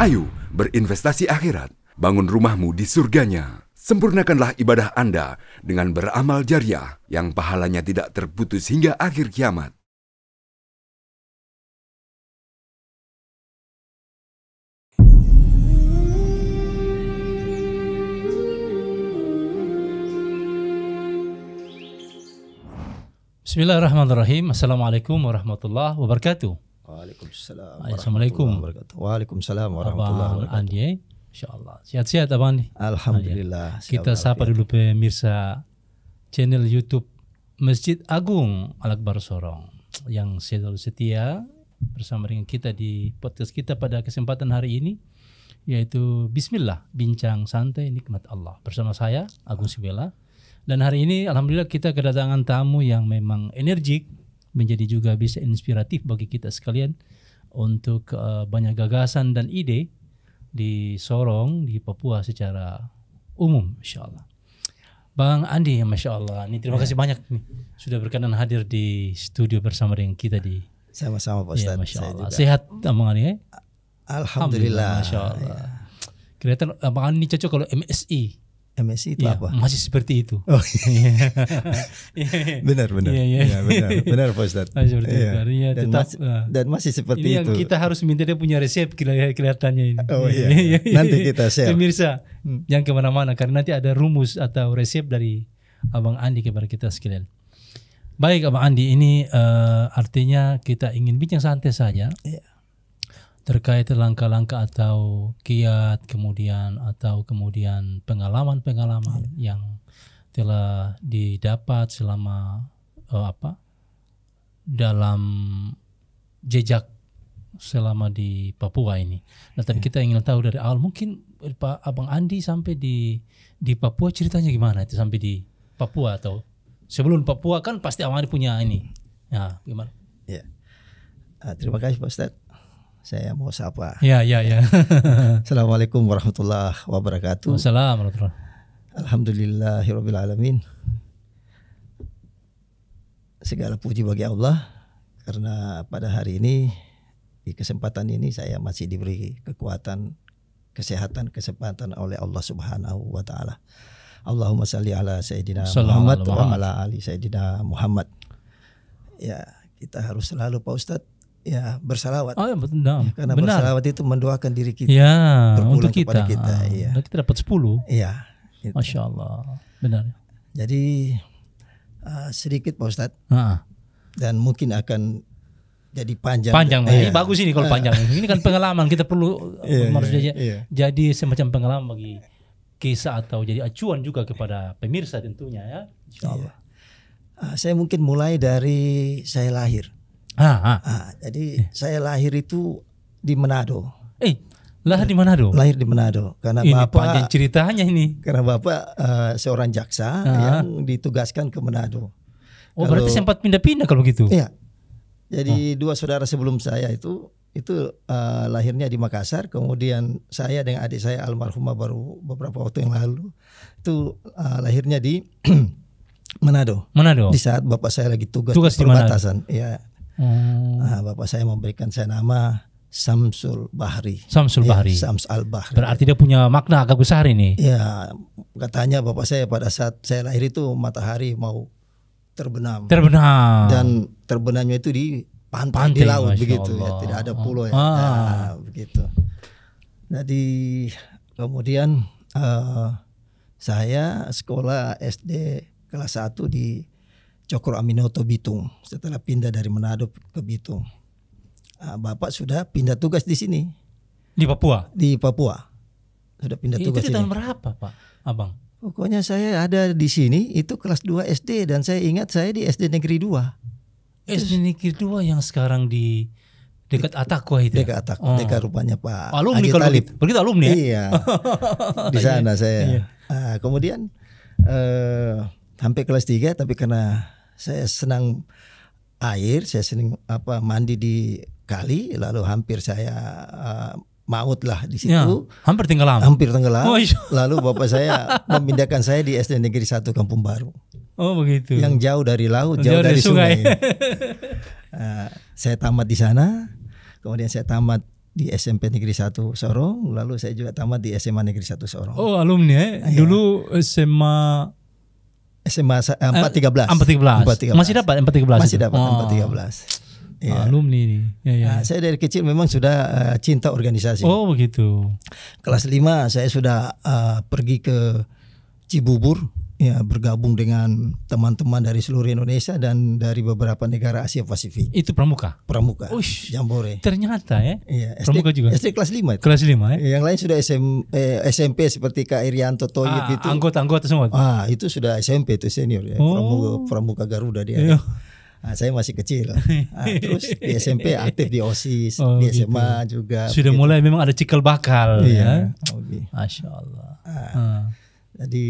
Ayo berinvestasi akhirat, bangun rumahmu di surganya. Sempurnakanlah ibadah Anda dengan beramal jariah yang pahalanya tidak terputus hingga akhir kiamat. Bismillahirrahmanirrahim. Assalamualaikum warahmatullahi wabarakatuh. Waalaikumsalam. Assalamualaikum. Waalaikumsalam warahmatullahi Abang wabarakatuh. Andi, insyaallah. Sehat-sehat Abang Andi. Alhamdulillah. Kita sapa dulu pemirsa channel YouTube Masjid Agung Al-Akbar Sorong yang selalu setia bersama dengan kita di podcast kita pada kesempatan hari ini, yaitu Bismillah, Bincang Santai Nikmat Allah bersama saya Agung Sibela. Dan hari ini alhamdulillah kita kedatangan tamu yang memang energik, menjadi juga bisa inspiratif bagi kita sekalian untuk banyak gagasan dan ide di Sorong, di Papua secara umum, insyaallah. Bang Andi, masya Allah, ini terima kasih banyak nih sudah berkenan hadir di studio bersama dengan kita di. Sama-sama Pak Ustadz. Ya, masya Allah. Sehat Bang Andi? Alhamdulillah. Masya Allah. Ya. Kelihatan Bang Andi cocok kalau MSI. MSI itu ya, apa? Masih seperti itu. Oh, iya. benar. Ya, benar Pak Ustadz. Seperti itu. Dan masih seperti ini itu. Yang kita harus minta dia punya resep kelihatannya ini. Oh iya. Nanti kita share. Pemirsa, jangan kemana-mana karena nanti ada rumus atau resep dari Abang Andi kepada kita sekalian. Baik Abang Andi, ini artinya kita ingin bincang santai saja. Iya. Terkait langkah-langkah atau kiat kemudian pengalaman-pengalaman yang telah didapat selama dalam jejak selama di Papua ini. Nah, tapi kita ingin tahu dari awal, mungkin Pak Abang Andi sampai di Papua ceritanya gimana itu sampai di Papua, atau sebelum Papua kan pasti Abang Andi punya ini. Ya, gimana? Ya. Terima kasih Pak Ustadz. Saya mau sapa. Ya. Assalamualaikum warahmatullahi wabarakatuh. Assalamualaikum. Alhamdulillahirabbil alamin. Segala puji bagi Allah karena pada hari ini di kesempatan ini saya masih diberi kekuatan, kesempatan oleh Allah Subhanahu wa taala. Allahumma shalli ala sayyidina Muhammad wa ala ali sayyidina Muhammad. Ya, kita harus selalu Pak Ustadz bersalawat. Oh ya betul. Ya, karena benar. bersalawat itu mendoakan diri kita. Ya, berpulang untuk kita. Kepada kita. Ya. Dan kita dapat 10. Iya. Gitu. Masya Allah. Benar. Jadi sedikit Pak Ustadz. Dan mungkin akan jadi panjang. Ini bagus ini kalau panjang. Ini kan pengalaman, kita perlu jadi semacam pengalaman bagi kisah atau jadi acuan juga kepada pemirsa tentunya ya. Insya Allah. Saya mungkin mulai dari saya lahir. Jadi saya lahir itu di Manado. Lahir di Manado? Lahir di Manado. Karena ini Bapak panjang ceritanya ini. Karena Bapak seorang jaksa yang ditugaskan ke Manado. Berarti sempat pindah-pindah kalau gitu? Iya. Jadi dua saudara sebelum saya itu lahirnya di Makassar. Kemudian saya dengan adik saya almarhumah baru beberapa waktu yang lalu itu lahirnya di Manado. Di saat bapak saya lagi tugas di perbatasan. Iya. Bapak saya memberikan saya nama Samsul Bahri. Samsul Bahri. Sams al-Bahri. Berarti dia punya makna agak besar ini. Ya, katanya bapak saya pada saat saya lahir itu matahari mau terbenam. Dan terbenamnya itu di pantai di laut begitu ya, tidak ada pulau ya. Begitu. Jadi kemudian saya sekolah SD kelas 1 di Cokro Aminoto Bitung. Setelah pindah dari Manado ke Bitung, Bapak sudah pindah tugas di sini. Di Papua? Di Papua. Sudah pindah tugas itu di tahun berapa Pak Abang? Pokoknya saya ada di sini itu kelas 2 SD. Dan saya ingat saya di SD Negeri 2. SD Negeri 2 yang sekarang di dekat Atakwa itu? Dekat Atakwa, dekat rupanya Pak alumni Haji kalau Talib. Begitu alumni ya? Iya. Di sana saya. Kemudian sampai kelas 3, tapi karena saya senang air, saya sering mandi di kali, lalu hampir saya maut lah di situ. Ya, hampir tenggelam. Lalu bapak saya memindahkan saya di SD Negeri 1 Kampung Baru. Oh begitu. Yang jauh dari laut, jauh dari sungai. Saya tamat di sana. Kemudian saya tamat di SMP Negeri 1 Sorong, lalu saya juga tamat di SMA Negeri 1 Sorong. Oh, alumni Iya. Dulu SMA 413. 413. Masih dapat 413. Masih itu? dapat Oh. 413. Iya. Alumni ini. Ya, ya. Nah, saya dari kecil memang sudah cinta organisasi. Oh, begitu. Kelas 5 saya sudah pergi ke Cibubur, ya, bergabung dengan teman-teman dari seluruh Indonesia dan dari beberapa negara Asia Pasifik. Itu pramuka. Pramuka, Uish. Jambore. Ternyata ya. Iya, Pramuka juga. SD kelas 5 itu. Kelas 5 ya. Yang lain sudah SMP seperti Kak Irianto Toyib itu. Anggota semua. Itu sudah SMP itu senior ya. Oh. Pramuka Garuda dia. Iya. Nah, saya masih kecil. Terus di SMP aktif di OSIS, Oh, di gitu. SMA juga. Sudah mulai memang ada cikal bakal ya. Iya. Oke. Masya Allah. Jadi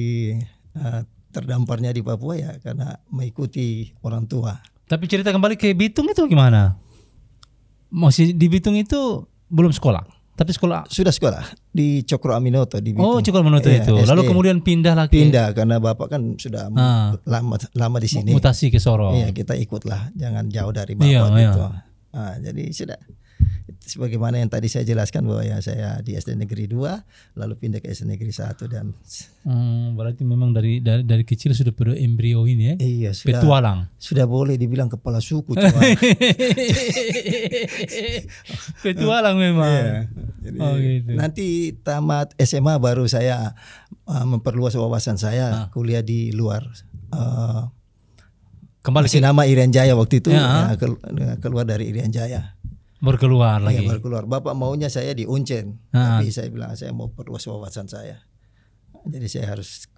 terdamparnya di Papua ya karena mengikuti orang tua. Tapi cerita kembali ke Bitung itu gimana? Masih di Bitung itu belum sekolah, tapi sekolah. Sudah sekolah di Cokro Aminoto di Bitung. Oh, Cokro Aminoto Iya, itu. Lalu SD. kemudian pindah lagi. Pindah karena bapak kan sudah lama di sini. Mutasi ke Sorong. Iya, kita ikutlah, jangan jauh dari bapak Iya, gitu. iya. Jadi sudah sebagaimana yang tadi saya jelaskan bahwa ya saya di SD Negeri 2 lalu pindah ke SD Negeri 1 dan Berarti memang dari kecil sudah pada embrio ini ya. iya sudah Petualang. sudah boleh dibilang kepala suku coba. Petualang memang. Iya. Jadi, gitu. nanti tamat SMA baru saya memperluas wawasan saya kuliah di luar. Kembali Masih nama Irian Jaya waktu itu Ya. ya, keluar dari Irian Jaya. berkeluar Iya, lagi. baru keluar. Bapak maunya saya di Uncen, tapi saya bilang saya mau perluas wawasan saya. Jadi saya harus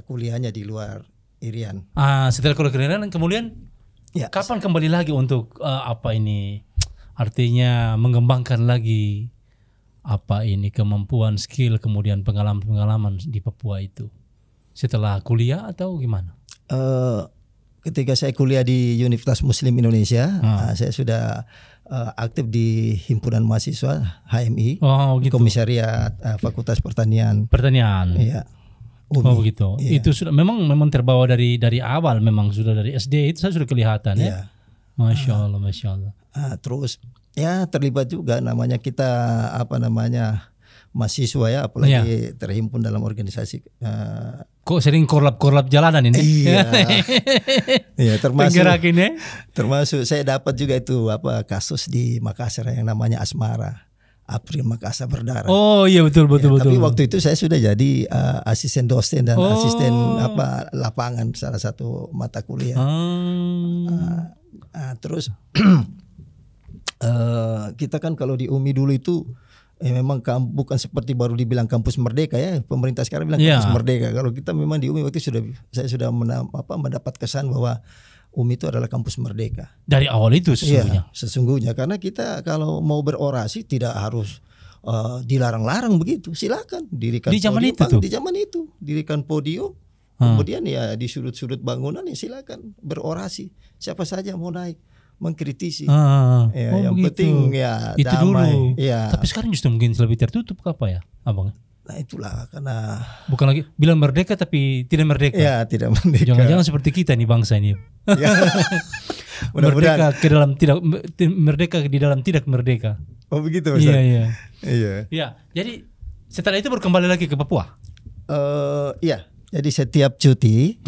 kuliahnya di luar Irian. Setelah kuliah kemudian Ya. kapan kembali lagi untuk artinya mengembangkan lagi kemampuan, skill, kemudian pengalaman di Papua itu setelah kuliah atau gimana? Ketika saya kuliah di Universitas Muslim Indonesia, saya sudah aktif di himpunan mahasiswa HMI, Oh, gitu. Komisariat Fakultas Pertanian. Iya. UMI. Oh begitu. Iya. Itu sudah memang terbawa dari awal, memang sudah dari SD itu saya sudah kelihatan ya. Iya. Masya Allah. Terus ya terlibat juga namanya kita mahasiswa ya, apalagi terhimpun dalam organisasi. Kok sering korlap jalanan ini? Iya. Iya, Penggerakin ya. termasuk saya dapat juga itu kasus di Makassar yang namanya Asmara. April Makassar berdarah. Oh iya betul. Tapi waktu itu saya sudah jadi asisten dosen dan asisten lapangan salah satu mata kuliah. Terus kita kan kalau di UMI dulu itu memang bukan seperti baru dibilang kampus merdeka ya. Pemerintah sekarang bilang kampus merdeka. Kalau kita memang di UMI waktu itu saya sudah mendapat kesan bahwa UMI itu adalah kampus merdeka. Dari awal itu sesungguhnya. Iya, sesungguhnya karena kita kalau mau berorasi tidak harus dilarang-larang begitu. Silakan dirikan Di zaman podium. itu tuh? Di zaman itu dirikan podium. Kemudian ya di sudut-sudut bangunan ya silakan berorasi. Siapa saja mau naik mengkritisi. Ya, yang begitu. penting ya itu damai. dulu. Ya. Tapi sekarang justru mungkin lebih tertutup apa ya, abang? Nah itulah karena Bukan lagi bilang merdeka tapi tidak merdeka. ya tidak merdeka. Jangan-jangan seperti kita nih bangsa ini. Ya. Merdeka ke dalam tidak merdeka di dalam tidak merdeka. Oh begitu Ustaz? Iya. Iya. Jadi setelah itu baru kembali lagi ke Papua. Iya. Jadi setiap cuti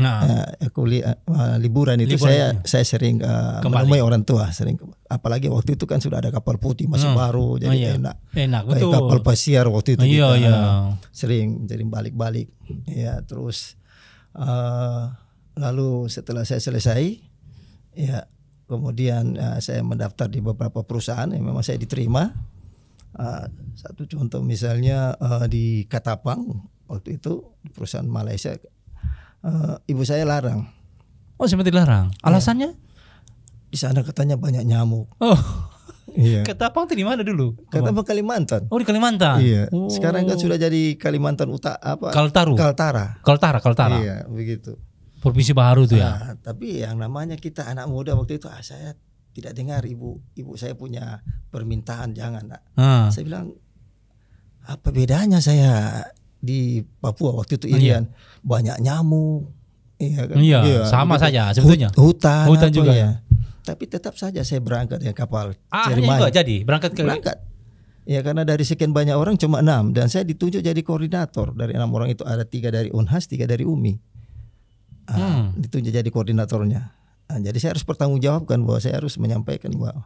kuliah liburan itu saya sering menemui orang tua, apalagi waktu itu kan sudah ada kapal putih masih baru, jadi enak kayak betul. Kapal pesiar waktu itu iya. Sering balik-balik ya. Terus lalu setelah saya selesai ya kemudian saya mendaftar di beberapa perusahaan yang memang saya diterima. Satu contoh misalnya di Katapang waktu itu di perusahaan Malaysia, ibu saya larang. Oh sempat dilarang. Alasannya? Di sana katanya banyak nyamuk. Oh. Iya. Ketapang itu di mana dulu? Katapang Kalimantan. Oh di Kalimantan. Iya. Oh. Sekarang kan sudah jadi Kalimantan Kaltara. Iya begitu. Provinsi baru tuh ya. Tapi yang namanya kita anak muda waktu itu saya tidak dengar ibu saya punya permintaan jangan. Saya bilang apa bedanya saya di Papua waktu itu Irian banyak nyamuk, iya kan? Iya, sama begitu. Saja sebetulnya. Hutan juga. Ya. Tapi tetap saja saya berangkat dengan kapal Cimahi. Juga jadi berangkat. Ya karena dari sekian banyak orang cuma 6 dan saya ditunjuk jadi koordinator. Dari 6 orang itu ada 3 dari Unhas, 3 dari UMI. Ditunjuk jadi koordinatornya. Jadi saya harus bertanggungjawabkan bahwa saya harus menyampaikan bahwa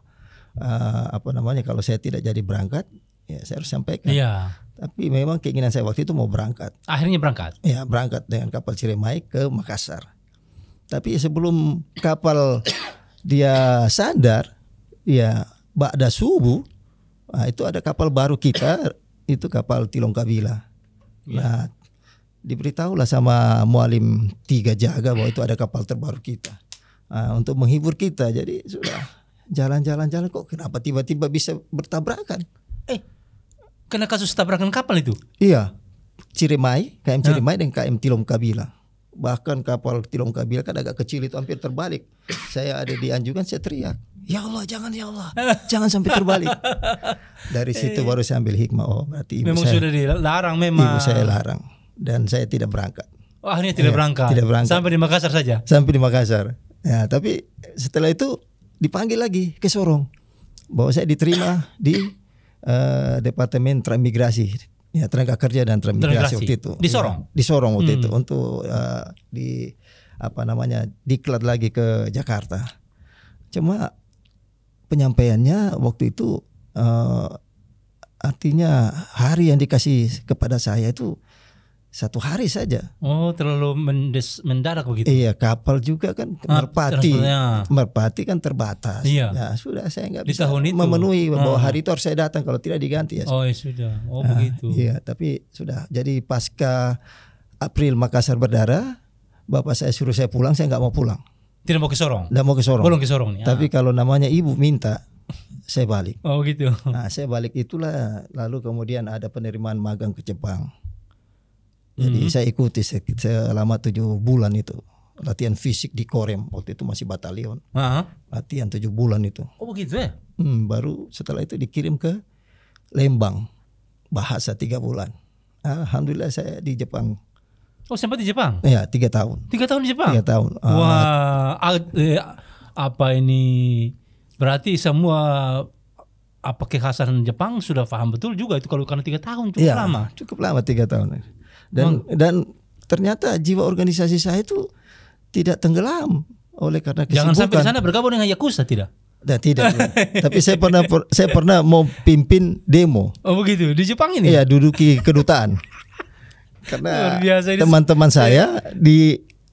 kalau saya tidak jadi berangkat, ya saya harus sampaikan. Iya. Tapi memang keinginan saya waktu itu mau berangkat. Akhirnya berangkat. Ya berangkat dengan kapal Ciremai ke Makassar. Tapi sebelum kapal dia sandar, ya ba'da subuh, itu ada kapal baru kita, itu kapal Tilong Kabila. Nah, diberitahulah sama Mualim 3 Jaga bahwa itu ada kapal terbaru kita. Untuk menghibur kita. Jadi sudah jalan-jalan kok kenapa tiba-tiba bisa bertabrakan? Kena kasus tabrakan kapal itu? Iya, Ciremai, KM Ciremai dan KM Tilong Kabila. Bahkan kapal Tilong Kabila kan agak kecil itu hampir terbalik. Saya ada di anjungan, saya teriak, ya Allah jangan, ya Allah jangan sampai terbalik. Dari situ baru saya ambil hikmah. Oh berarti ibu memang saya sudah dilarang memang. Ibu saya larang dan saya tidak berangkat. Oh, akhirnya tidak berangkat. Tidak berangkat. Sampai di Makassar saja. Sampai di Makassar. Ya, tapi setelah itu dipanggil lagi ke Sorong bahwa saya diterima di Departemen Transmigrasi, ya tenaga kerja dan transmigrasi waktu itu. Di Sorong. Ya, di Sorong waktu itu untuk diklat lagi ke Jakarta. Cuma penyampaiannya waktu itu artinya hari yang dikasih kepada saya itu 1 hari saja. Oh, terlalu mendadak begitu. Iya, kapal juga kan Merpati kan terbatas. Iya. Ya sudah, saya nggak Di bisa tahun itu. memenuhi bahwa hari itu harus saya datang, kalau tidak diganti ya. Oh ya sudah. Oh begitu. Iya, tapi sudah. Jadi pasca April Makassar berdarah, bapak saya suruh saya pulang, saya nggak mau pulang. Tidak mau ke Sorong. Nggak mau ke Sorong. Belum ke Sorong nih. Tapi kalau namanya ibu minta, saya balik. Oh gitu. Nah, saya balik itulah, lalu kemudian ada penerimaan magang ke Jepang. Jadi saya ikuti selama 7 bulan itu latihan fisik di Korem, waktu itu masih batalion. Latihan 7 bulan itu. Oh begitu ya. Baru setelah itu dikirim ke Lembang, bahasa 3 bulan. Alhamdulillah saya di Jepang. Oh sempat di Jepang? Ya 3 tahun. 3 tahun di Jepang? 3 tahun. Wah, apa ini berarti semua kekhasan Jepang sudah paham betul juga itu, kalau karena 3 tahun cukup lama. Cukup lama 3 tahun. Dan ternyata jiwa organisasi saya itu tidak tenggelam oleh karena kesibukan. Jangan sampai di sana bergabung dengan Yakuza tidak? Nah, tidak. Tapi saya pernah mau pimpin demo. Oh begitu, di Jepang ini? Iya, duduki kedutaan. Karena teman-teman saya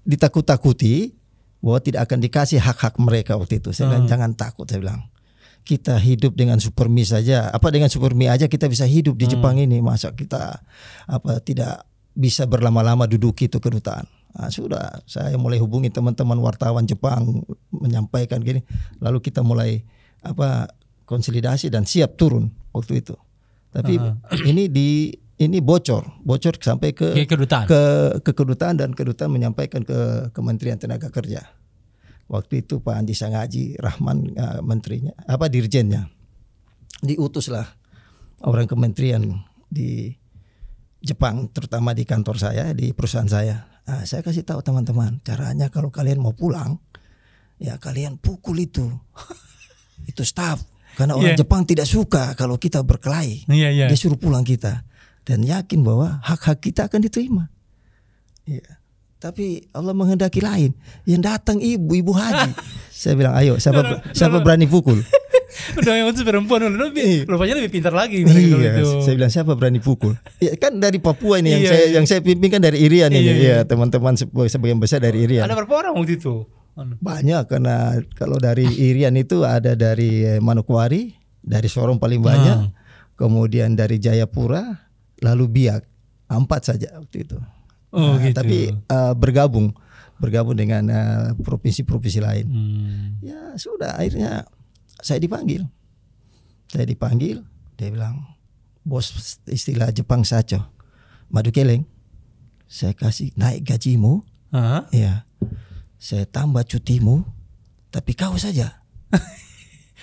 ditakut-takuti bahwa tidak akan dikasih hak-hak mereka waktu itu. Saya bilang jangan takut, saya bilang. Kita hidup dengan supermi saja. Dengan supermi aja kita bisa hidup di Jepang ini. Masa kita tidak bisa berlama-lama duduki itu kedutaan. Sudah, saya mulai hubungi teman-teman wartawan Jepang menyampaikan gini. Lalu kita mulai konsolidasi dan siap turun waktu itu. Tapi ini bocor sampai ke kedutaan. Ke kedutaan, dan kedutaan menyampaikan ke Kementerian Tenaga Kerja. Waktu itu Pak Andi Sangaji Rahman menterinya, dirjennya. Diutuslah orang kementerian di Jepang, terutama di kantor saya, di perusahaan saya. Saya kasih tahu teman-teman, caranya kalau kalian mau pulang, ya kalian pukul itu staf. Karena orang Jepang tidak suka kalau kita berkelahi. Dia suruh pulang kita. Dan yakin bahwa hak-hak kita akan diterima. Tapi Allah menghendaki lain. Yang datang ibu haji. Saya bilang, ayo siapa berani pukul? Udah yang itu perempuan, rupanya lebih pintar lagi. Saya bilang siapa berani pukul? Ya, kan dari Papua ini yang saya pimpin kan dari Irian ini. Teman-teman sebagian besar dari Irian. Ada berapa orang waktu itu? Banyak, karena kalau dari Irian itu ada dari Manokwari, dari Sorong paling banyak, kemudian dari Jayapura, lalu Biak, 4 saja waktu itu. Gitu. Tapi bergabung dengan provinsi-provinsi lain. Ya sudah, akhirnya saya dipanggil. Dia bilang, bos, istilah Jepang saco, madu keleng, saya kasih naik gajimu, ya, saya tambah cutimu, tapi kau saja.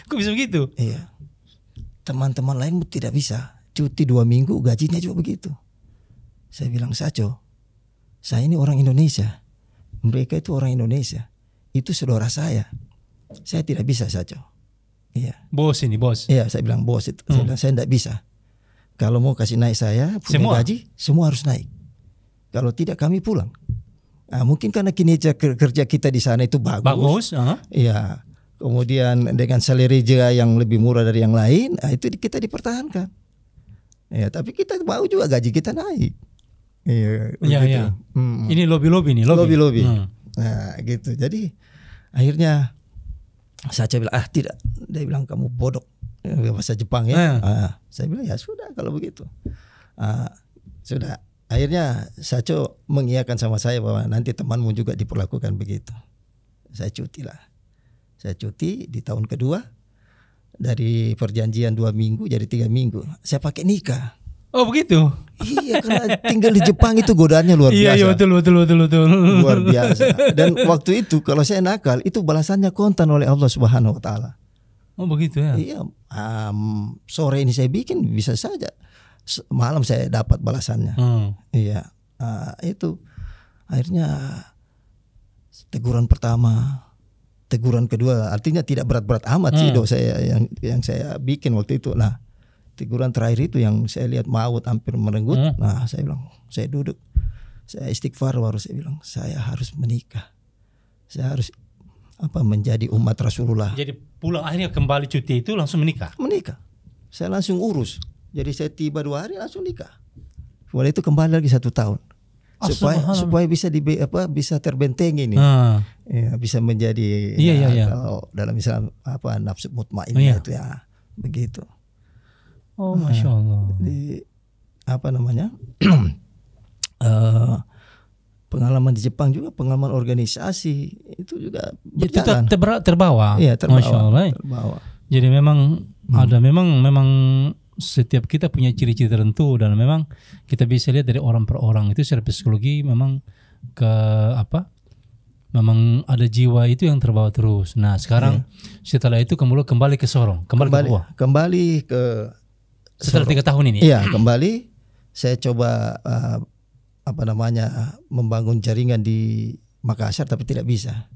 Kok bisa begitu? Iya. Teman-teman lain tidak bisa. Cuti 2 minggu, gajinya juga begitu. Saya bilang, saco, saya ini orang Indonesia. Mereka itu orang Indonesia. Itu saudara saya. Saya tidak bisa, saco. Iya. Bos ini, bos. Iya, saya bilang bos itu. Saya bilang saya tidak bisa. Kalau mau kasih naik saya punya Semua? gaji, semua harus naik. Kalau tidak kami pulang. Nah, mungkin karena kinerja kerja kita di sana itu bagus. Iya. Kemudian dengan salary juga yang lebih murah dari yang lain, itu kita dipertahankan. Ya, tapi kita mau juga gaji kita naik. Iya. Iya. Ini lobby nih, lobby. Nah, gitu. Jadi akhirnya saya bilang tidak. Dia bilang kamu bodoh. Bahasa Jepang ya. Saya bilang ya sudah kalau begitu. Sudah. Akhirnya Sacho mengiyakan sama saya bahwa nanti temanmu juga diperlakukan begitu. Saya cuti lah. Saya cuti di tahun kedua. Dari perjanjian 2 minggu jadi 3 minggu. Saya pakai nikah. Oh begitu? Iya, karena tinggal di Jepang itu godaannya luar biasa. Iya betul. Luar biasa. Dan waktu itu kalau saya nakal itu balasannya kontan oleh Allah Subhanahu Wa Taala. Oh begitu ya? Iya. Sore ini saya bikin bisa saja malam saya dapat balasannya. Iya. Itu akhirnya teguran pertama. Teguran kedua artinya tidak berat-berat amat sih dosa saya yang saya bikin waktu itu. Nah, teguran terakhir itu yang saya lihat maut hampir merenggut. Nah, saya bilang, saya duduk, saya istighfar baru saya bilang, saya harus menikah. Saya harus menjadi umat Rasulullah. Jadi pulang akhirnya kembali cuti itu langsung menikah. Menikah. Saya langsung urus. Jadi saya tiba 2 hari langsung nikah. Kemudian itu kembali lagi 1 tahun. Supaya bisa bisa terbentengi nih. Ya, bisa menjadi kalau dalam Islam nafsu mutmainnah itu ya begitu. Oh, Masya Allah. Jadi pengalaman di Jepang juga pengalaman organisasi itu juga berjalan. Itu terbawa. Iya, terbawa. Masya Allah. Terbawa. Jadi memang ada memang setiap kita punya ciri-ciri tertentu dan memang kita bisa lihat dari orang per orang itu secara psikologi memang memang ada jiwa itu yang terbawa terus. Nah sekarang setelah itu kembali ke Sorong, kembali ke setelah 3 tahun ini. Iya, kembali saya coba membangun jaringan di Makassar tapi tidak bisa.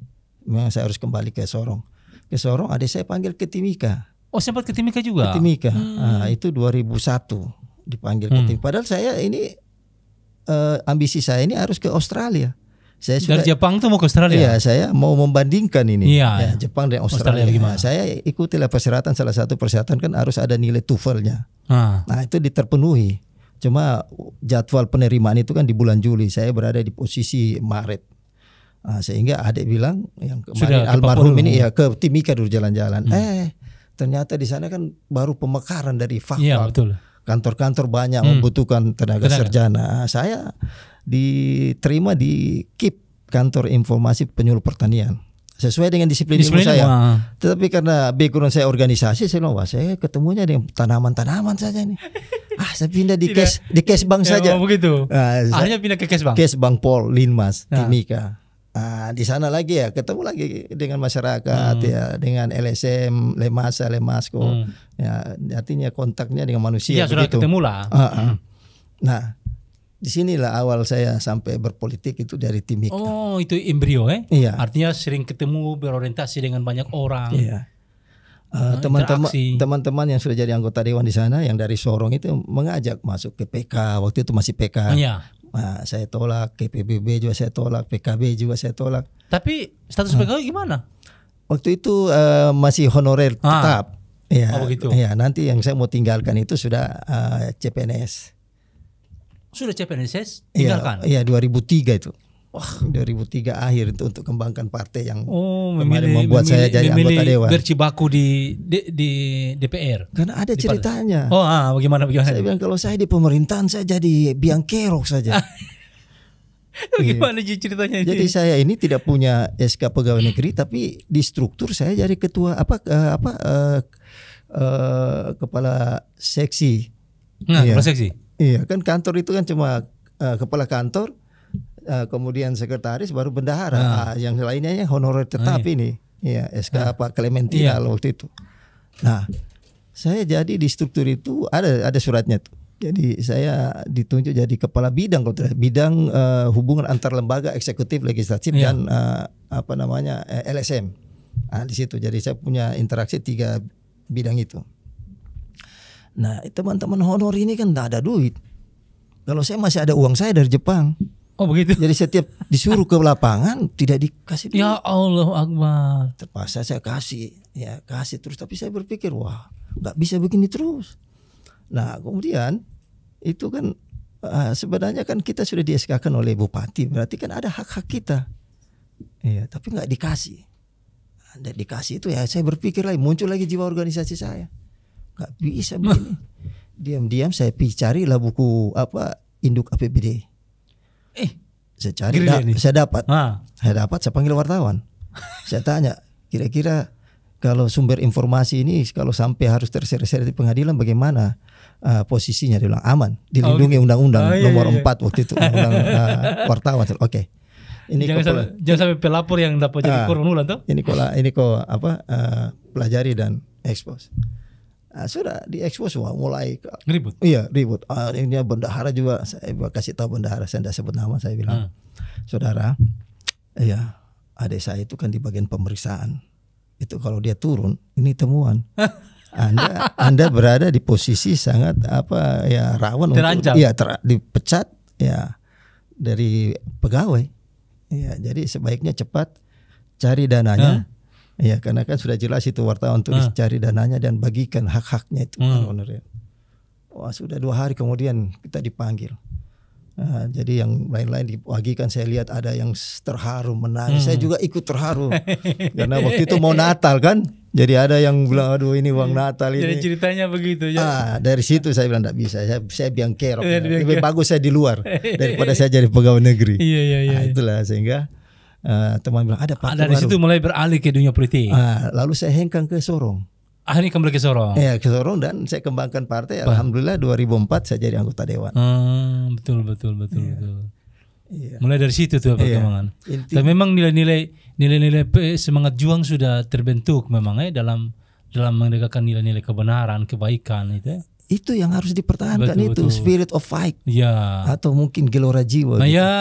Memang saya harus kembali ke Sorong. Ke Sorong adik saya panggil ke Timika. Oh, sempat ke Timika juga? Ke Timika. Itu 2001 dipanggil ke Timika. Padahal saya ini ambisi saya ini harus ke Australia. Saya dari Jepang tuh mau ke Australia? Iya, saya mau membandingkan ini. Iya. Jepang dan Australia. Saya ikutilah persyaratan, salah satu persyaratan kan harus ada nilai TOEFL-nya. Nah, itu terpenuhi. Cuma jadwal penerimaan itu kan di bulan Juli. Saya berada di posisi Maret. Sehingga adik bilang yang kemarin almarhum ini ke Timika dulu jalan-jalan. Ternyata di sana kan baru pemekaran dari FAK. Iya, betul. Kantor-kantor banyak membutuhkan tenaga sarjana. Saya diterima di KIP, Kantor Informasi Penyuluh Pertanian. Sesuai dengan disiplin ilmu saya. Tetapi karena background saya organisasi, saya bilang, saya ketemunya dengan tanaman-tanaman saja nih. Saya pindah di cash bank saja. Begitu. Akhirnya pindah ke cash bank. Cash bank Pol Linmas Timika. Di sana lagi ya ketemu lagi dengan masyarakat ya, dengan LSM, Lemasa, Lemasko, ya artinya kontaknya dengan manusia. Iya, sudah ketemu lah. Nah, disinilah awal saya sampai berpolitik itu dari Timika. Oh, itu embrio Iya. Artinya sering ketemu, berorientasi dengan banyak orang. Iya. Teman-teman yang sudah jadi anggota dewan di sana yang dari Sorong itu mengajak masuk ke PK, waktu itu masih PK. Iya. Saya tolak, PBB juga saya tolak, PKB juga saya tolak. Tapi status PKB gimana? Waktu itu masih honorer tetap. Ya, begitu. Ya, nanti yang saya mau tinggalkan itu sudah CPNS. Sudah CPNS tinggalkan? Iya, 2003 itu. 2003 akhir untuk kembangkan partai yang membuat saya jadi anggota dewan. Berjibaku di DPR. Karena ada ceritanya. Bagaimana? Saya bilang kalau saya di pemerintahan saya jadi biang kerok saja. Gimana ceritanya? Jadi saya ini tidak punya SK pegawai negeri, tapi di struktur saya jadi ketua kepala seksi. Kepala seksi. Iya, kan kantor itu kan cuma kepala kantor. Kemudian sekretaris baru bendahara, yang lainnya yang honorer tetap ini, ya SK Pak Clementina waktu itu. Nah, saya jadi di struktur itu ada suratnya tuh. Jadi saya ditunjuk jadi kepala bidang bidang hubungan antar lembaga eksekutif legislatif dan LSM. Di situ jadi saya punya interaksi 3 bidang itu. Nah teman-teman honor ini kan tidak ada duit. Kalau saya masih ada uang saya dari Jepang. Oh begitu. Jadi setiap disuruh ke lapangan tidak dikasih duit. Ya Allah Akbar. Terpaksa saya kasih terus. Tapi saya berpikir wah nggak bisa begini terus. Nah kemudian itu kan sebenarnya kan kita sudah di-SK-kan oleh bupati. Berarti kan ada hak-hak kita. Iya, tapi nggak dikasih. Nggak dikasih itu ya saya berpikir lagi, muncul lagi jiwa organisasi saya. Nggak bisa begini. Diam-diam saya carilah buku induk APBD. Saya cari, saya dapat. Saya panggil wartawan. Saya tanya, kira-kira kalau sumber informasi ini kalau sampai harus terseret-seret di pengadilan bagaimana posisinya? Dia bilang aman, dilindungi undang-undang nomor 4 waktu itu, undang wartawan. Oke. Ini jangan sampai pelapor yang dapat jadi korban ulang tuh. Ini pelajari dan expose. Sudah diekspos mulai ribut. Iya ribut. Ini bendahara juga saya kasih tahu bendahara, saya tidak sebut nama, saya bilang saudara, ya adik saya itu kan di bagian pemeriksaan. Itu kalau dia turun ini temuan. Anda berada di posisi sangat rawan terancam. untuk dipecat ya dari pegawai. Ya jadi sebaiknya cepat cari dananya. Ya karena kan sudah jelas itu wartawan tulis cari dananya dan bagikan hak-haknya itu. Wah sudah 2 hari kemudian kita dipanggil. Jadi yang lain-lain dibagikan, saya lihat ada yang terharu menangis. Saya juga ikut terharu karena waktu itu mau Natal kan. Jadi ada yang bilang aduh ini uang Natal ini. Jadi ceritanya begitu ya. Dari situ saya bilang tidak bisa. Saya biang kerok. Lebih bagus saya di luar daripada saya jadi pegawai negeri. Iya. Itulah sehingga teman bilang ada Pak. Dari situ mulai beralih ke dunia politik. Lalu saya hengkang ke Sorong. Ini kembali ke Sorong. Ya ke Sorong dan saya kembangkan partai. Alhamdulillah 2004 saya jadi anggota dewan. Betul. Iya. Mulai dari situ tuh perkembangan. Tapi memang nilai-nilai semangat juang sudah terbentuk memang dalam menegakkan nilai-nilai kebenaran, kebaikan itu. Itu yang harus dipertahankan, betul. Spirit of fight. Ya. Atau mungkin gelora jiwa. Ya.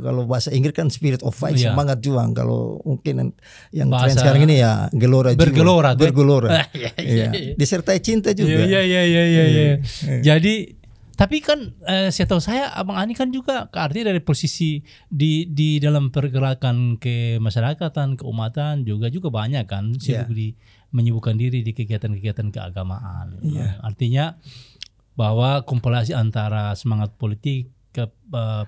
Kalau bahasa Inggris kan spirit of fight, semangat juang. Kalau mungkin yang tren sekarang ini ya gelora jiwa. Bergelora. Iya. Disertai cinta juga. Iya. Jadi tapi kan setahu saya Abang Ani kan juga artinya dari posisi di dalam pergerakan kemasyarakatan, keumatan juga banyak kan sibuk menyibukkan diri di kegiatan-kegiatan keagamaan. Artinya bahwa kompilasi antara semangat politik ke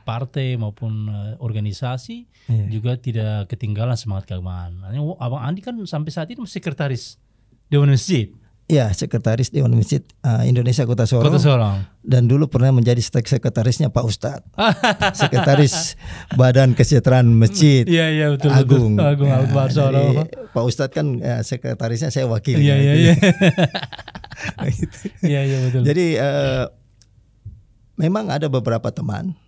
partai maupun organisasi juga tidak ketinggalan semangat keagamaan. Abang Andi kan sampai saat ini sekretaris Dewan Masjid. Ya, sekretaris Dewan Masjid Indonesia Kota Sorong. Dan dulu pernah menjadi sekretarisnya Pak Ustadz. Sekretaris Badan Kesejahteraan Masjid. Iya, betul. Agung Akbar Sorong. Pak Ustadz kan sekretarisnya saya wakil. Iya. Betul. Jadi memang ada beberapa teman,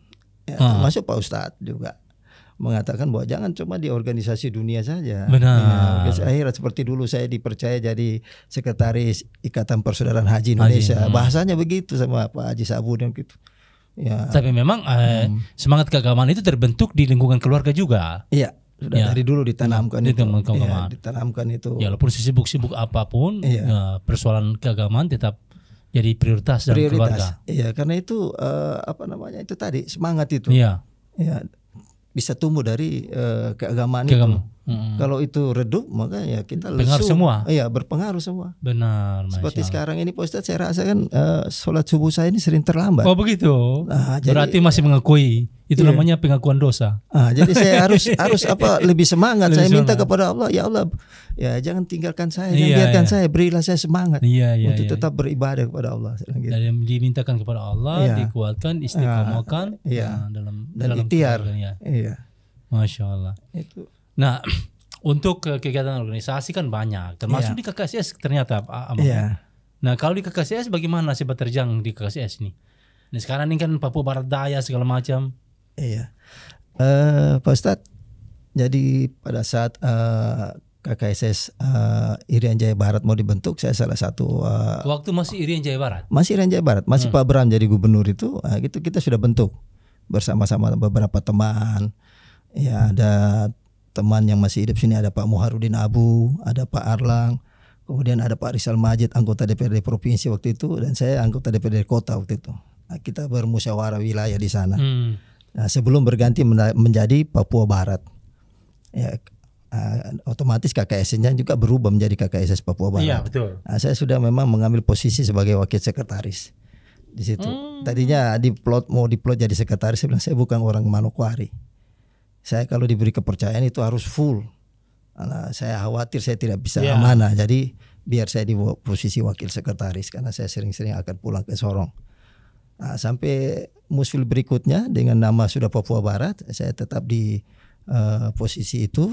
termasuk Pak Ustadz juga mengatakan bahwa jangan cuma di organisasi dunia saja. Benar. Akhirnya seperti dulu saya dipercaya jadi sekretaris Ikatan Persaudaraan Haji Indonesia. Bahasanya begitu sama Pak Haji Sabudin gitu. Ya. Tapi memang semangat keagamaan itu terbentuk di lingkungan keluarga juga. Iya, sudah dari dulu ditanamkan itu. Ditanamkan itu. Ya, walaupun sibuk-sibuk apapun, persoalan keagamaan tetap jadi prioritas dalam keluarga. Iya, karena itu itu tadi semangat itu. Iya. Ya, bisa tumbuh dari keagamaan itu. Kalau itu redup maka ya kita berpengaruh semua. Iya, berpengaruh semua. Benar. Seperti sekarang ini Pak Ustadz saya rasa kan sholat subuh saya ini sering terlambat. Oh begitu. Berarti masih mengakui itu namanya pengakuan dosa. Jadi saya harus lebih semangat. Saya minta kepada Allah, ya Allah, ya jangan tinggalkan saya, jangan biarkan saya, berilah saya semangat untuk tetap beribadah kepada Allah. Dan dimintakan kepada Allah, dikuatkan, istiqomahkan dalam ikhtiar. Iya. Masya Allah. Itu. Nah, untuk kegiatan organisasi kan banyak, termasuk di KKSS ternyata, Iya. Nah, kalau di KKSS bagaimana sebat terjang di KKSS ini? Nah, sekarang ini kan Papua Barat Daya segala macam. Iya. Pak Ustadz, jadi pada saat KKSS Irian Jaya Barat mau dibentuk, saya salah satu. Waktu masih Irian Jaya Barat. Masih Irian Jaya Barat, masih Pak Bram jadi gubernur itu, gitu kita sudah bentuk bersama-sama beberapa teman. Ya ada teman yang masih hidup sini, ada Pak Muharudin Abu, ada Pak Arlang, Kemudian ada Pak Rizal Majid, anggota DPRD provinsi waktu itu, dan saya anggota DPRD kota waktu itu. Nah, kita bermusyawarah wilayah di sana. Nah, sebelum berganti menjadi Papua Barat, ya, otomatis KKSN-nya juga berubah menjadi KKSS Papua Barat. Iya, betul. Nah, saya sudah memang mengambil posisi sebagai wakil sekretaris di situ. Tadinya mau diplot jadi sekretaris, saya bilang saya bukan orang Manokwari. Saya kalau diberi kepercayaan itu harus full. Nah, saya khawatir saya tidak bisa amanah, jadi biar saya di posisi wakil sekretaris karena saya sering-sering akan pulang ke Sorong. Nah, sampai musfil berikutnya dengan nama sudah Papua Barat, saya tetap di posisi itu.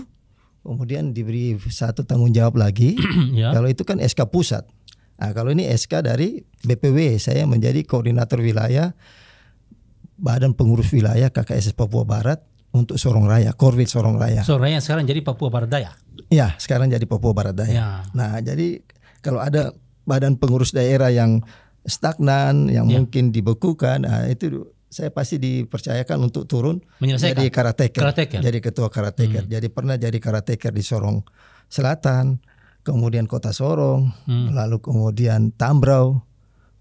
Kemudian diberi satu tanggung jawab lagi. Kalau itu kan SK pusat. Nah, kalau ini SK dari BPW, saya menjadi koordinator wilayah Badan Pengurus Wilayah KKSS Papua Barat untuk Sorong Raya, Korwil Sorong Raya. Sorong Raya sekarang jadi Papua Barat Daya. Ya, sekarang jadi Papua Barat Daya. Ya. Nah, jadi kalau ada badan pengurus daerah yang stagnan, yang mungkin dibekukan, nah itu saya pasti dipercayakan untuk turun jadi karateker. Jadi ketua karateker. Jadi pernah jadi karateker di Sorong Selatan, kemudian Kota Sorong, lalu kemudian Tambrau.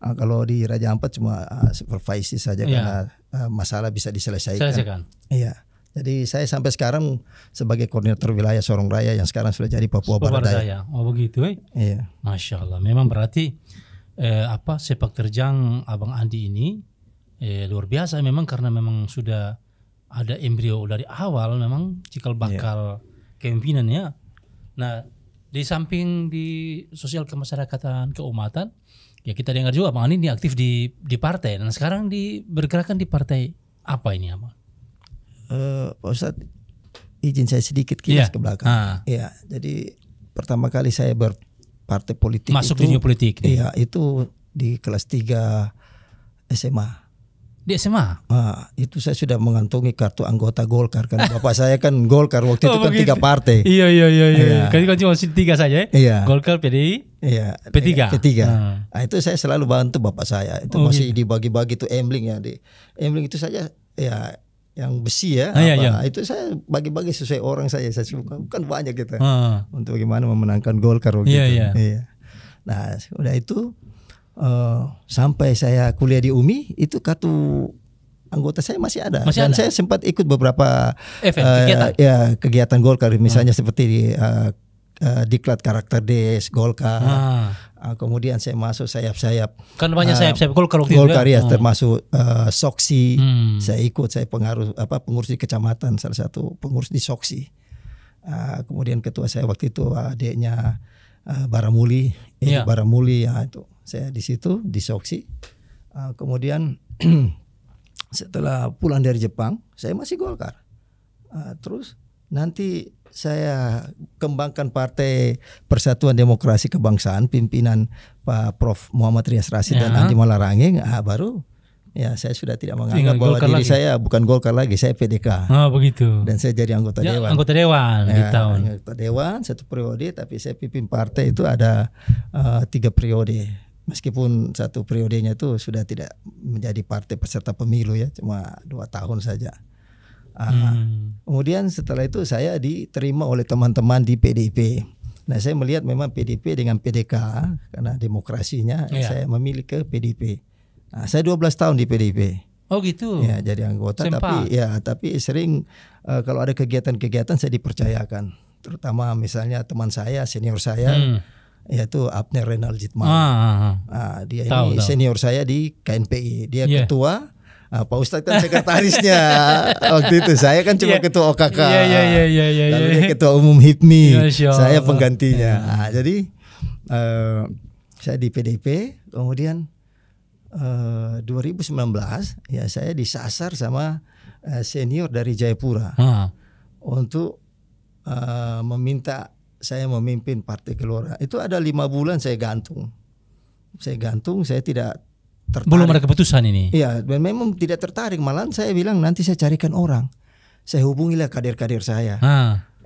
Kalau di Raja Ampat cuma supervisi saja karena masalah bisa diselesaikan. Iya. Jadi saya sampai sekarang sebagai koordinator wilayah Sorong Raya yang sekarang sudah jadi Papua Barat Daya. Oh begitu, Iya. Masya Allah. Memang berarti sepak terjang Abang Andi ini luar biasa memang, karena memang sudah ada embrio dari awal memang cikal bakal kepemimpinan ya. Nah, di samping di sosial kemasyarakatan, keumatan, ya kita dengar juga Abang Andi ini aktif di partai, dan sekarang bergerakkan di partai apa ini, Abang? Pak Ustadz, izin saya sedikit kilas ke belakang. Iya, jadi pertama kali saya berpartai politik masuk dunia politik. Iya, itu di kelas 3 SMA. Di SMA? Itu saya sudah mengantongi kartu anggota Golkar, kan bapak saya kan Golkar waktu itu kan 3 partai. Iya. Kan cuma 3 saja ya? Iya. Golkar, PDI, P3. Nah, itu saya selalu bantu bapak saya. Itu masih dibagi-bagi tuh embling ya. Embling itu saja ya yang besi ya, itu saya bagi-bagi sesuai orang saya suka, kan banyak gitu untuk bagaimana memenangkan Golkar waktu itu. Iya. Nah, udah itu sampai saya kuliah di UMI itu kartu anggota saya masih ada. Dan saya sempat ikut beberapa kegiatan Golkar, misalnya seperti di diklat karakter des Golkar. Kemudian saya masuk sayap-sayap. Kan banyak sayap-sayap Golkar waktu Golkar ya, termasuk Soksi. Saya ikut, saya pengurus di kecamatan, salah satu pengurus di Soksi. Kemudian ketua saya waktu itu adiknya Baramuli, Baramuli ya, itu saya di situ di Soksi. Kemudian setelah pulang dari Jepang, saya masih Golkar. Terus nanti saya kembangkan Partai Persatuan Demokrasi Kebangsaan pimpinan Pak Prof Muhammad Rias Rasid dan Andi Malarangeng. Baru ya saya sudah tidak menganggap bahwa diri saya bukan Golkar lagi, saya PDK. Begitu. Dan saya jadi anggota dewan. Anggota dewan di tahun. Anggota dewan 1 periode, tapi saya pimpin partai itu ada 3 periode. Meskipun 1 periodenya itu sudah tidak menjadi partai peserta pemilu ya, cuma 2 tahun saja. Kemudian setelah itu saya diterima oleh teman-teman di PDIP. Nah, saya melihat memang PDIP dengan PDK karena demokrasinya, saya memilih ke PDIP. Nah, saya 12 tahun di PDIP. Oh gitu. Ya, jadi anggota. Tapi sering kalau ada kegiatan-kegiatan saya dipercayakan. Terutama misalnya teman saya, senior saya, yaitu Abner Renal Jitman. Dia ini senior saya di KNPI. Dia ketua. Pak Ustadz kan sekretarisnya waktu itu, saya kan cuma ketua OKK. Lalu dia ketua umum HIPMI, saya penggantinya. Jadi saya di PDIP, kemudian 2019 ya saya disasar sama senior dari Jayapura untuk meminta saya memimpin Partai Gelora. Itu ada 5 bulan saya gantung, saya tidak tertarik. Belum ada keputusan ini. Iya, dan memang tidak tertarik. Malahan saya bilang nanti saya carikan orang. Saya hubungilah kader-kader saya.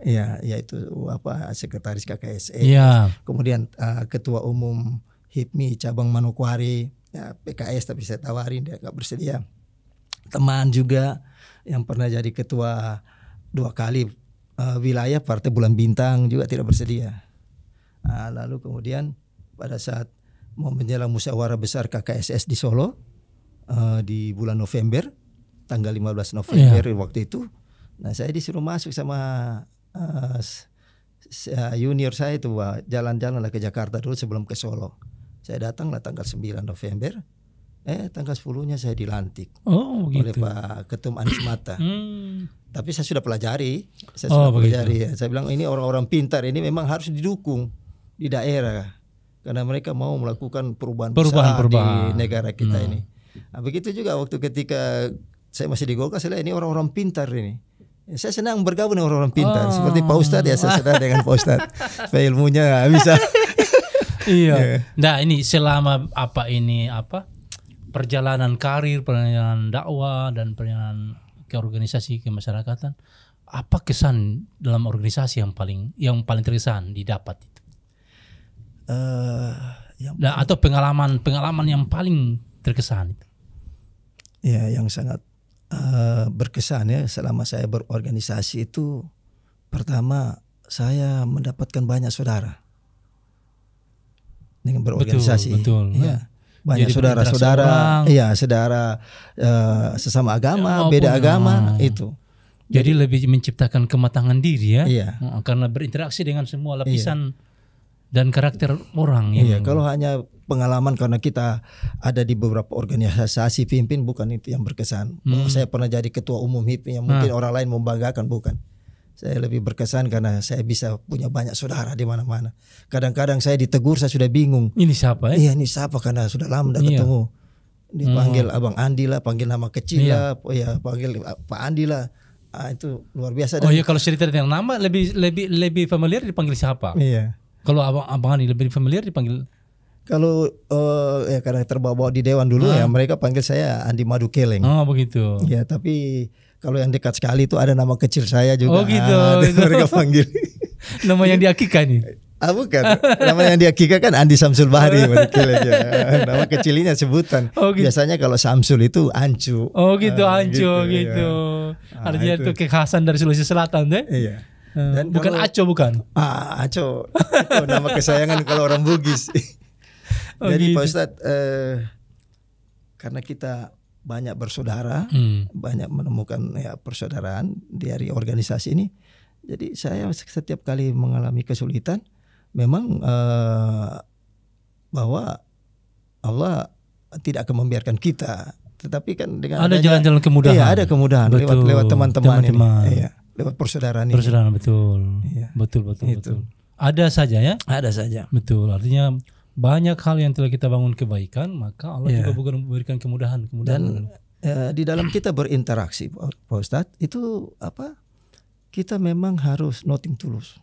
Ya, yaitu sekretaris KKSE. Kemudian ketua umum HIPMI cabang Manokwari, ya, PKS, tapi saya tawarin dia nggak bersedia. Teman juga yang pernah jadi ketua 2 kali wilayah Partai Bulan Bintang juga tidak bersedia. Lalu kemudian pada saat mau menjelang musyawarah besar KKSS di Solo di bulan November, tanggal 15 November waktu itu. Nah, saya disuruh masuk sama junior saya itu, jalan-jalan lah ke Jakarta dulu sebelum ke Solo. Saya datanglah tanggal 9 November. Tanggal 10-nya saya dilantik oleh Pak Ketum Anies Mata. Tapi saya sudah pelajari, ya. Saya bilang ini orang-orang pintar, ini memang harus didukung di daerah karena mereka mau melakukan perubahan besar di negara kita ini. Nah, begitu juga waktu ketika saya masih di Golkar, saya lihat ini orang-orang pintar ini. Saya senang bergabung dengan orang-orang pintar seperti Pak Ustadz ya, saya senang dengan Pak Ustadz. Supaya ilmunya bisa. Iya. Nah, ini selama perjalanan karir, perjalanan dakwah dan perjalanan ke organisasi kemasyarakatan, apa kesan dalam organisasi yang paling terkesan didapat itu? Atau pengalaman yang paling terkesan itu? Ya, yang sangat berkesan ya selama saya berorganisasi itu, pertama saya mendapatkan banyak saudara dengan berorganisasi. Betul. Ya. Banyak saudara-saudara, saudara sesama agama, beda agama itu. Jadi lebih menciptakan kematangan diri ya, karena berinteraksi dengan semua lapisan dan karakter orang. Kalau hanya pengalaman karena kita ada di beberapa organisasi pimpin, bukan itu yang berkesan. Saya pernah jadi ketua umum HIPMI yang mungkin orang lain membanggakan, bukan. Saya lebih berkesan karena saya bisa punya banyak saudara di mana-mana. Kadang-kadang saya ditegur, saya sudah bingung. Ini siapa ya? Iya, ini siapa, karena sudah lama tidak ketemu. Dipanggil Abang Andi lah, panggil nama kecil lah, panggil Pak Andi lah. Itu luar biasa. Kalau cerita tentang nama lebih familiar dipanggil siapa? Iya. Kalau Abang Andi lebih familiar dipanggil. Kalau karena terbawa di dewan dulu ya, mereka panggil saya Andi Madu Keleng. Oh begitu. Ya, tapi kalau yang dekat sekali itu ada nama kecil saya juga. Oh gitu. Mereka panggil. Nama yang diakikah nih? Bukan. Nama yang diakikah kan Andi Samsul Bahri. Nama kecilnya sebutan. Biasanya kalau Samsul itu Ancu. Oh gitu, Ancu gitu. Artinya itu kekhasan dari Sulawesi Selatan deh. Iya. Dan bukan Aco, bukan? Aco. Itu nama kesayangan kalau orang Bugis. Jadi Pak Ustadz, karena kita banyak bersaudara, banyak menemukan persaudaraan dari organisasi ini. Jadi saya setiap kali mengalami kesulitan, memang bahwa Allah tidak akan membiarkan kita. Tetapi kan dengan ada jalan-jalan kemudahan. Iya, ada kemudahan lewat teman-teman ini. Iya, lewat persaudaraan ini. Persaudaraan, betul. Iya. Betul. Ada saja ya? Ada saja. Betul. Artinya banyak hal yang telah kita bangun kebaikan, maka Allah juga memberikan kemudahan. Dan di dalam kita berinteraksi, Pak Ustadz, itu kita memang harus nothing tulus.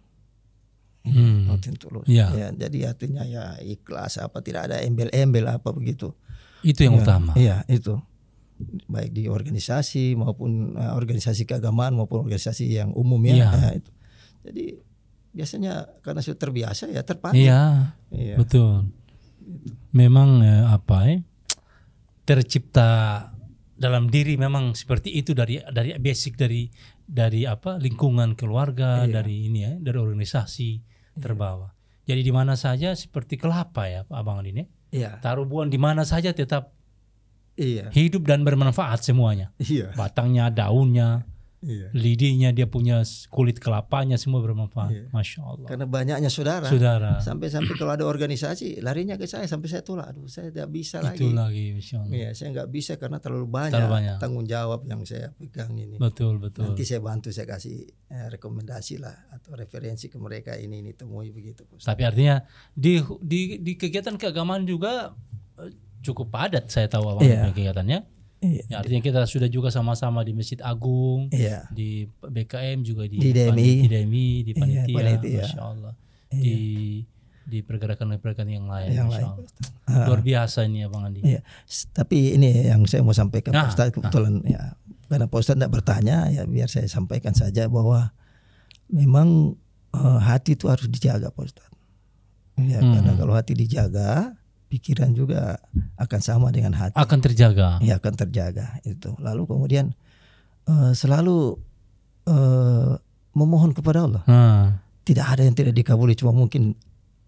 Nothing tulus. Ya, jadi artinya ya ikhlas, tidak ada embel-embel begitu. Itu yang utama. Iya, itu. Baik di organisasi maupun organisasi keagamaan maupun organisasi yang umum ya. Itu. Jadi biasanya karena sudah terbiasa ya terpakai. Iya. Betul. Memang tercipta dalam diri memang seperti itu dari basic dari lingkungan keluarga, dari dari organisasi terbawa. Jadi di mana saja seperti kelapa ya Pak Abang ini. Taruh buah di mana saja tetap hidup dan bermanfaat semuanya. Batangnya, daunnya, lidinya, dia punya kulit kelapanya, semua bermanfaat. Masya Allah. Karena banyaknya saudara. Sampai-sampai kalau ada organisasi larinya ke saya, sampai saya tolak. Aduh, saya tidak bisa lagi. Itu lagi, Masya Allah. Iya, saya nggak bisa karena terlalu banyak tanggung jawab yang saya pegang ini. Betul. Nanti saya bantu, saya kasih rekomendasi lah atau referensi ke mereka ini temui begitu. Tapi artinya di kegiatan keagamaan juga cukup padat, saya tahu kegiatannya. Ya, artinya kita sudah juga sama-sama di Masjid Agung, di BKM juga di DMI, di panitia, Masya Allah, di pergerakan-pergerakan yang lain, Masya Allah. Luar biasa ini ya Bang Andi. Tapi ini yang saya mau sampaikan Pak Ustadz, kebetulan ya, karena Pak Ustadz tidak bertanya, ya biar saya sampaikan saja bahwa memang hati itu harus dijaga Pak Ustadz. Ya, karena kalau hati dijaga, pikiran juga akan sama dengan hati. Akan terjaga. Ya, akan terjaga itu. Lalu kemudian selalu memohon kepada Allah. Tidak ada yang tidak dikabuli, cuma mungkin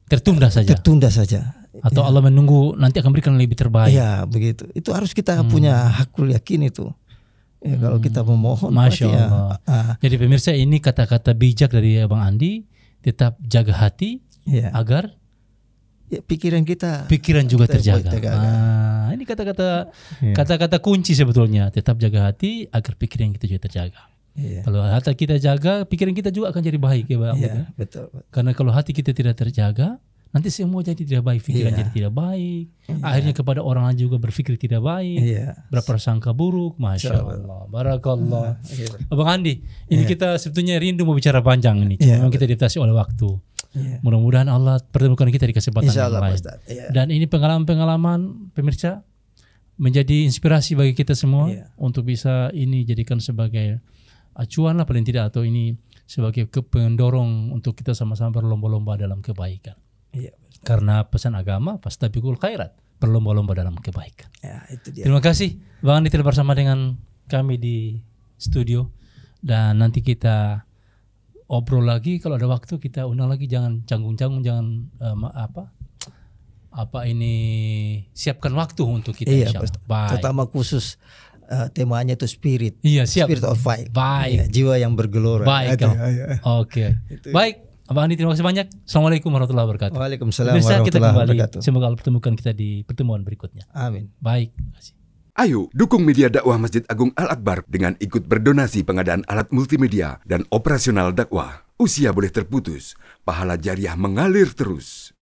tertunda saja. Tertunda saja. Atau Allah menunggu nanti akan berikan lebih terbaik. Ya begitu. Itu harus kita punya hakul yakin itu. Ya, kalau kita memohon, Masya berarti Allah. Jadi pemirsa, ini kata-kata bijak dari Abang Andi. Tetap jaga hati agar pikiran juga terjaga. terjaga. Ini kata-kata kunci sebetulnya. Tetap jaga hati agar pikiran kita juga terjaga. Kalau hati kita jaga, pikiran kita juga akan jadi baik ya Bang. Betul. Karena kalau hati kita tidak terjaga, nanti semua jadi tidak baik, pikiran jadi tidak baik. Akhirnya kepada orang lain juga berpikir tidak baik, berprasangka buruk. Masya Allah, barakallah. Abang Andi, ini kita sebetulnya rindu mau bicara panjang ini, cuma kita dibatasi oleh waktu. Mudah-mudahan Allah pertemukan kita di kesempatan yang lain. Dan ini pengalaman-pengalaman pemirsa menjadi inspirasi bagi kita semua untuk bisa ini jadikan sebagai acuan lah paling tidak, atau ini sebagai pendorong untuk kita sama-sama berlomba-lomba dalam kebaikan. Karena pesan agama fastabiqul khairat, berlomba-lomba dalam kebaikan. Itu dia. Terima kasih Bang Andi telah bersama dengan kami di studio, dan nanti kita obrol lagi kalau ada waktu, kita undang lagi, jangan canggung-canggung, jangan siapkan waktu untuk kita insyaallah. Terutama khusus temanya itu spirit. Siap. Spirit of fight. Baik. Jiwa yang bergelora. Baik. Oke. Baik. Abang Andi, terima kasih banyak. Assalamualaikum warahmatullahi wabarakatuh. Waalaikumsalam Bisa kita warahmatullahi kembali. wabarakatuh. Semoga Allah pertemukan kita di pertemuan berikutnya. Amin. Baik. Terima kasih. Ayo dukung media dakwah Masjid Agung Al-Akbar dengan ikut berdonasi pengadaan alat multimedia dan operasional dakwah. Usia boleh terputus, pahala jariah mengalir terus.